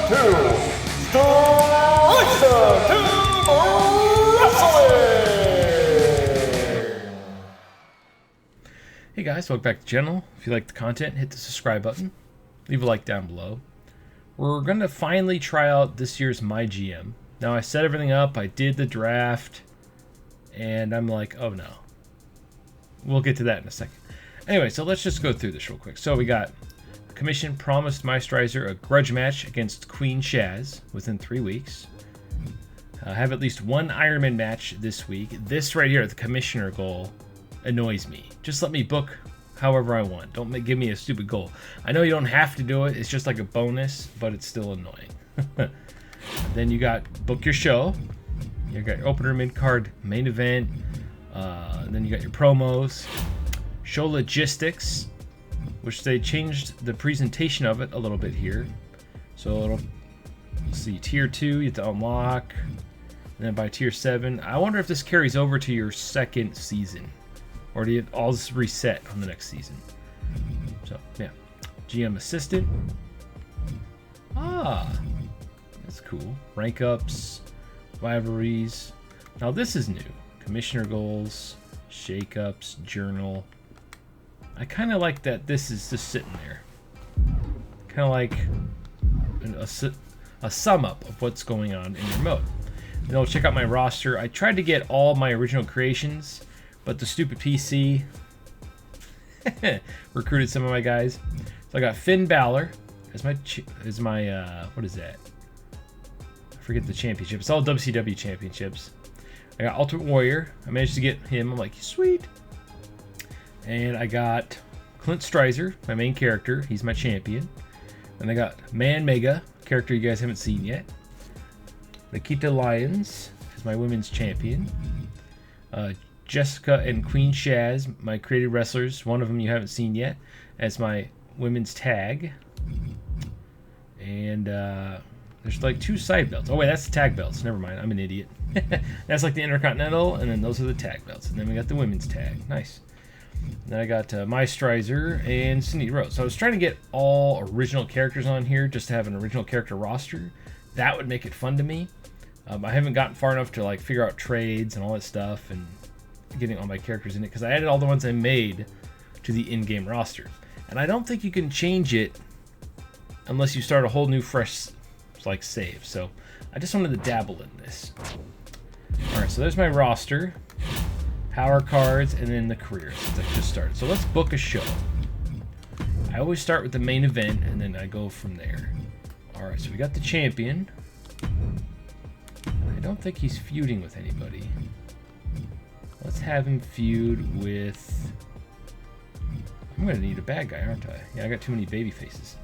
Hey guys, welcome back to the channel. If you like the content, hit the subscribe button. Leave a like down below. We're going to finally try out this year's My GM. Now I set everything up, I did the draft, and I'm like, oh no. We'll get to that in a second. Anyway, so let's just go through this real quick. So we got Commission promised Meistrizer a grudge match against Queen Shaz within 3 weeks. Have at least one Ironman match this week. This right here, the Commissioner goal, annoys me. Just let me book however I want. Don't give me a stupid goal. I know you don't have to do it. It's just like a bonus, but it's still annoying. Then you got book your show. You got your opener, mid-card, main event. Then you got your promos. Show logistics, which they changed the presentation of it a little bit here. So it'll, let's see, tier 2, you have to unlock. And then by tier 7, I wonder if this carries over to your second season. Or do you all just reset on the next season? So, yeah. GM Assistant. Ah, that's cool. Rank ups, rivalries. Now this is new. Commissioner goals, shake-ups, journal. I kind of like that this is just sitting there. Kind of like a sum up of what's going on in your mode. You know, check out my roster. I tried to get all my original creations, but the stupid PC recruited some of my guys. So I got Finn Balor as my what is that? I forget the championship. It's all WCW championships. I got Ultimate Warrior. I managed to get him. I'm like, sweet. And I got Clint Streiser, my main character. He's my champion. And I got Man Mega, character you guys haven't seen yet. Nikita Lyons is my women's champion. Jessica and Queen Shaz, my created wrestlers. One of them you haven't seen yet, as my women's tag. And there's like 2 side belts. Oh wait, that's the tag belts. Never mind, I'm an idiot. That's like the Intercontinental, and then those are the tag belts. And then we got the women's tag. Nice. Then I got Meistrizer and Cindy Rose. So I was trying to get all original characters on here just to have an original character roster. That would make it fun to me. I haven't gotten far enough to like figure out trades and all that stuff and getting all my characters in it because I added all the ones I made to the in-game roster. And I don't think you can change it unless you start a whole new fresh like save. So I just wanted to dabble in this. Alright, so there's my roster. Power cards, and then the career since I just started. So let's book a show. I always start with the main event, and then I go from there. Alright, so we got the champion. I don't think he's feuding with anybody. Let's have him feud with... I'm going to need a bad guy, aren't I? Yeah, I got too many baby faces.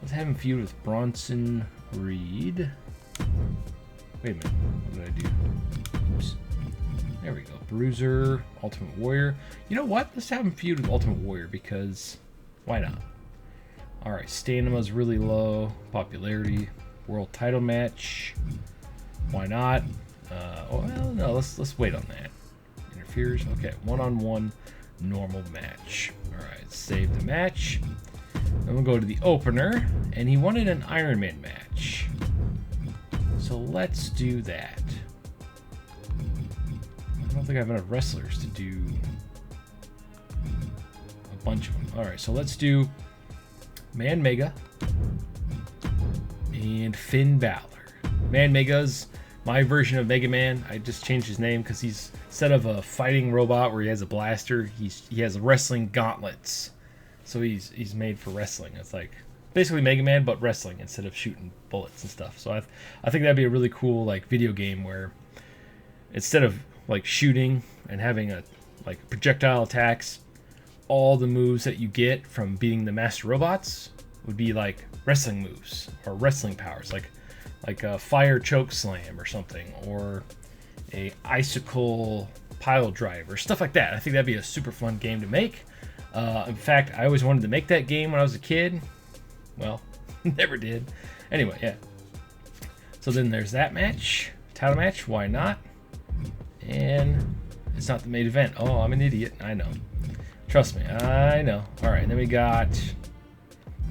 Let's have him feud with Bronson Reed. Wait a minute. What did I do? Oops. There we go. Bruiser, Ultimate Warrior. You know what? Let's have him feud with Ultimate Warrior because why not? Alright, Stamina's really low. Popularity. World title match. Why not? Well, no, let's wait on that. Interferes. Okay, one-on-one normal match. Alright, save the match. Then we'll go to the opener. And he wanted an Ironman match. So let's do that. I don't think I have enough wrestlers to do a bunch of them. Alright, so let's do Man Mega and Finn Balor. Man Mega's my version of Mega Man. I just changed his name because he's, instead of a fighting robot where he has a blaster, he has wrestling gauntlets. So he's made for wrestling. It's like basically Mega Man, but wrestling instead of shooting bullets and stuff. So I think that'd be a really cool like video game where instead of like shooting and having a like projectile attacks, all the moves that you get from beating the master robots would be like wrestling moves or wrestling powers, like a fire choke slam or something, or a icicle pile driver, stuff like that. I think that'd be a super fun game to make. In fact, I always wanted to make that game when I was a kid. Well, never did. Anyway, yeah. So then there's that match, title match. Why not? And it's not the main event. Oh, I'm an idiot. I know. Trust me, I know. All right, then we got...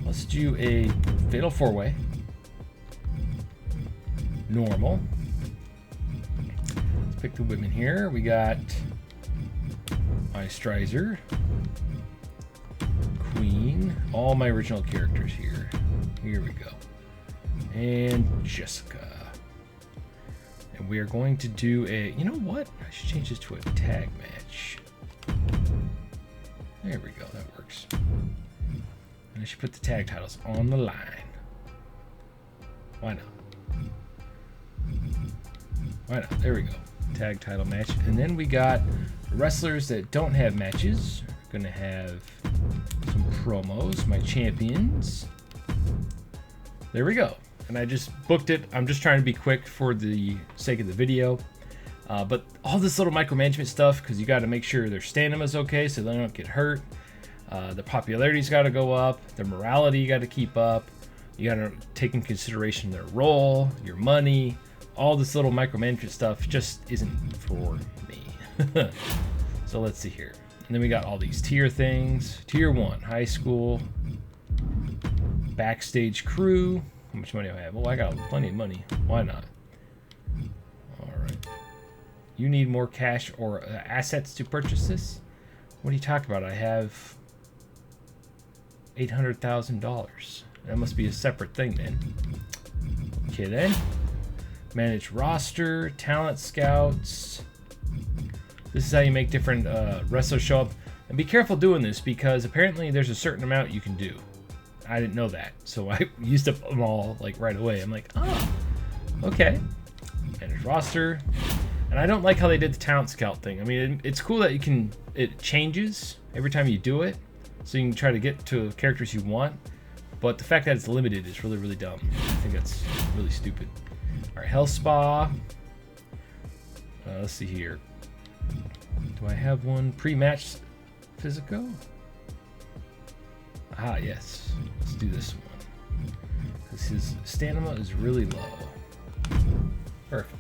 Let's do a Fatal 4-Way. normal. Let's pick the women here. We got Strizer, Queen, all my original characters here. Here we go. And Jessica. And we are going to do a, you know what? I should change this to a tag match. There we go, that works. And I should put the tag titles on the line. Why not? Why not? There we go. Tag title match. And then we got wrestlers that don't have matches. We're gonna have some promos. My champions. There we go. And I just booked it. I'm just trying to be quick for the sake of the video. But all this little micromanagement stuff, because you got to make sure their stamina's okay so they don't get hurt. The popularity's got to go up. Their morality you got to keep up. You got to take in consideration their role, your money. All this little micromanagement stuff just isn't for me. So let's see here. And then we got all these tier things. Tier 1, high school. Backstage crew. How much money do I have? Well, I got plenty of money. Why not? Alright. You need more cash or assets to purchase this? What are you talking about? I have $800,000. That must be a separate thing then. Okay then. Manage roster, talent scouts. This is how you make different wrestlers show up. And be careful doing this because apparently there's a certain amount you can do. I didn't know that, so I used up them all like right away. I'm like, oh, okay. Manage roster. And I don't like how they did the talent scout thing. I mean, it's cool that it changes every time you do it, so you can try to get to characters you want. But the fact that it's limited is really, really dumb. I think that's really stupid. All right, Health Spa. Let's see here. Do I have one pre-match physical? Ah, yes. Let's do this one. Because his stamina is really low. Perfect.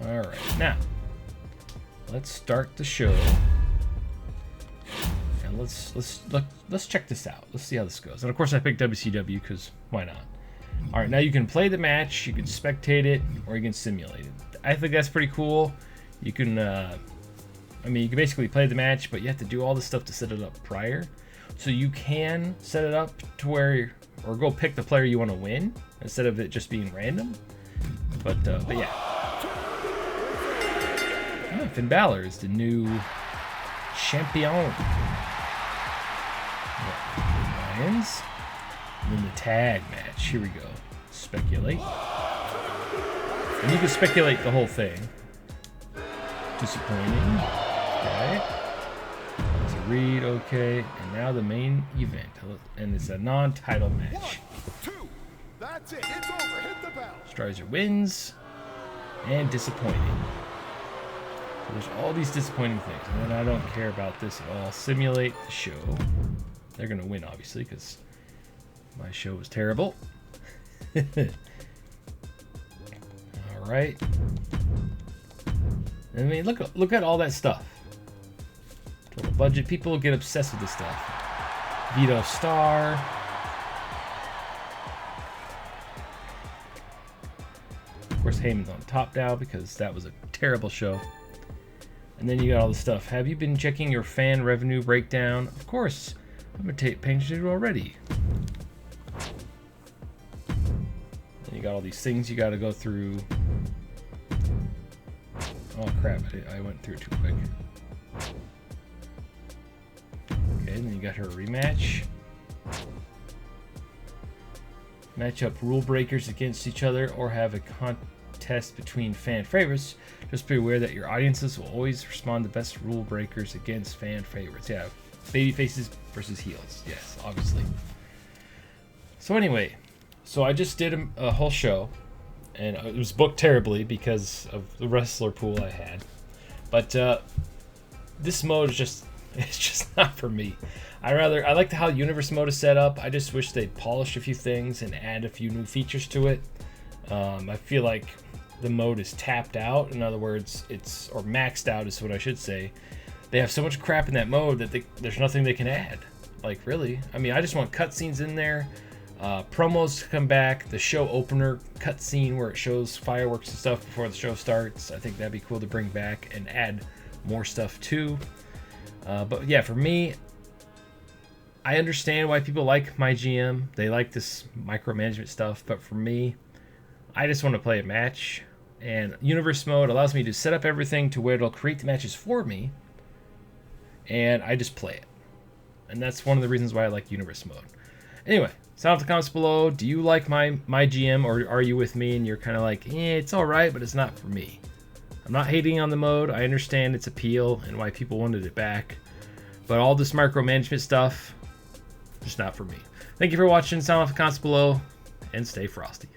Alright, now let's start the show. And let's check this out. Let's see how this goes. And of course I picked WCW because why not? Alright, now you can play the match, you can spectate it, or you can simulate it. I think that's pretty cool. You can I mean, you can basically play the match, but you have to do all this stuff to set it up prior. So you can set it up to where, or go pick the player you want to win instead of it just being random. But yeah. Oh, Finn Balor is the new champion. Lions. And then the tag match. Here we go. Speculate. And you can speculate the whole thing. Disappointing. Okay. Read, okay, and now the main event, and it's a non-title match. 1, 2, that's it. It's over. Hit the bell. Strizer wins, and disappointing. So there's all these disappointing things, and then I don't care about this at all. Simulate the show. They're gonna win, obviously, because my show was terrible. All right. I mean, look at all that stuff. Total budget. People get obsessed with this stuff. Vito Star. Of course, Heyman's on top now because that was a terrible show. And then you got all this stuff. Have you been checking your fan revenue breakdown? Of course. I'm going to paying attention to it already. Then you got all these things you got to go through. Oh, crap. I went through it too quick. Okay, and then you got her rematch. Match up rule breakers against each other or have a contest between fan favorites. Just be aware that your audiences will always respond to best rule breakers against fan favorites. Yeah, baby faces versus heels. Yes, obviously. So anyway, so I just did a whole show, and it was booked terribly because of the wrestler pool I had. But this mode is just, it's just not for me. I like how universe mode is set up. I just wish they'd polish a few things and add a few new features to it. I feel like the mode is tapped out. In other words, or maxed out is what I should say. They have so much crap in that mode that there's nothing they can add. Like, really? I mean, I just want cutscenes in there. Promos to come back, the show opener cutscene where it shows fireworks and stuff before the show starts. I think that'd be cool to bring back and add more stuff too. But yeah, for me, I understand why people like my GM. They like this micromanagement stuff, but for me, I just want to play a match. And Universe Mode allows me to set up everything to where it'll create the matches for me, and I just play it. And that's one of the reasons why I like Universe Mode. Anyway, sound off the comments below. Do you like my GM, or are you with me and you're kind of like, it's alright, but it's not for me? I'm not hating on the mode. I understand its appeal and why people wanted it back. But all this micromanagement stuff, just not for me. Thank you for watching. Sound off the comments below, and stay frosty.